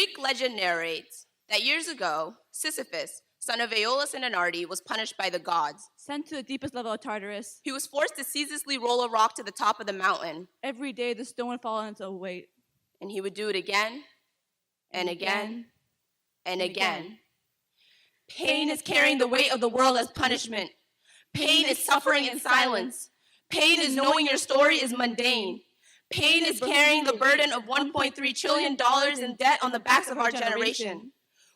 Greek legend narrates that years ago, Sisyphus, son of Aeolus and Anardi, was punished by the gods. Sent to the deepest level of Tartarus. He was forced to ceaselessly roll a rock to the top of the mountain. Every day the stone would fall on its own weight. And he would do it again, and again, and again. Pain is carrying the weight of the world as punishment. Pain is suffering in silence. Pain is knowing your story is mundane. Pain is carrying the burden of $1.3 trillion in debt on the backs of our generation.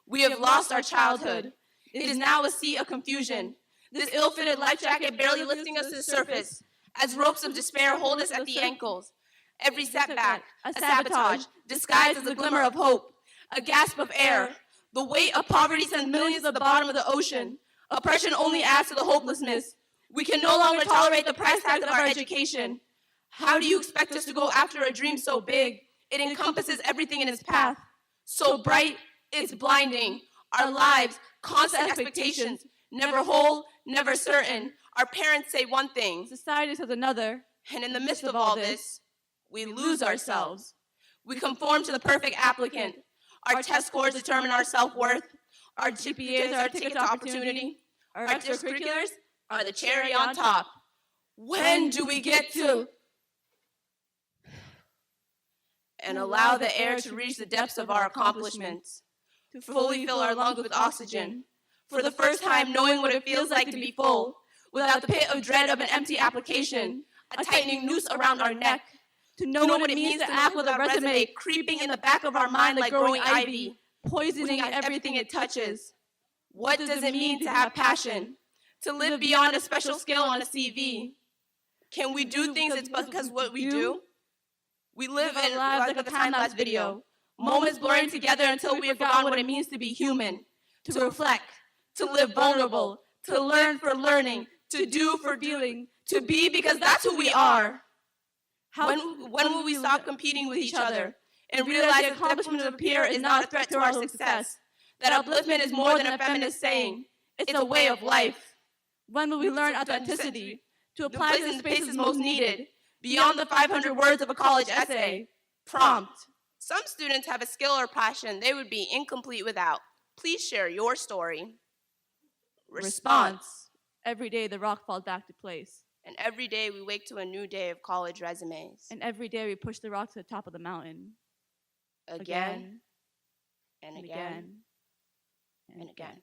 We have lost our childhood. It is now a sea of confusion. This ill-fitted life jacket barely lifting us to the surface, as ropes of despair hold us at the ankles. Every setback, a sabotage, disguised as a glimmer of hope, a gasp of air. The weight of poverty sends millions to the bottom of the ocean. Oppression only adds to the hopelessness. We can no longer tolerate the price tag of our education. How do you expect us to go after a dream so big? It encompasses everything in its path. So bright, it's blinding. Our lives, constant expectations, never whole, never certain. Our parents say one thing. Society says another. And in the midst of all this, we lose ourselves. We conform to the perfect applicant. Our test scores determine our self-worth. Our GPAs are our ticket to opportunity. Our extracurriculars are the cherry on top. When do we get to? And allow the air to reach the depths of our accomplishments, to fully fill our lungs with oxygen. For the first time, knowing what it feels like to be full, without the pit of dread of an empty application, a tightening noose around our neck, to know what it means to act with a resume creeping in the back of our mind like growing ivy, poisoning everything it touches. What does it mean to have passion, to live beyond a special skill on a CV? Can we do things it's because what we do? We live in lives like a time-lapse video, moments blurring together until we have forgotten what it means to be human, to reflect, to live vulnerable, to learn for learning, to do for doing, to be because that's who we are. When will we stop competing with each other and realize the accomplishment of a peer is not a threat to our success? That upliftment is more than a feminist saying. It's a way of life. When will we learn authenticity to apply to the spaces most needed, beyond the 500 words of a college essay? Prompt. Some students have a skill or passion they would be incomplete without. Please share your story. Response. Every day the rock falls back to place. And every day we wake to a new day of college resumes. And every day we push the rock to the top of the mountain. Again, and again, and again.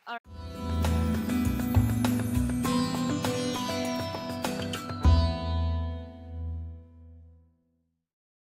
All right.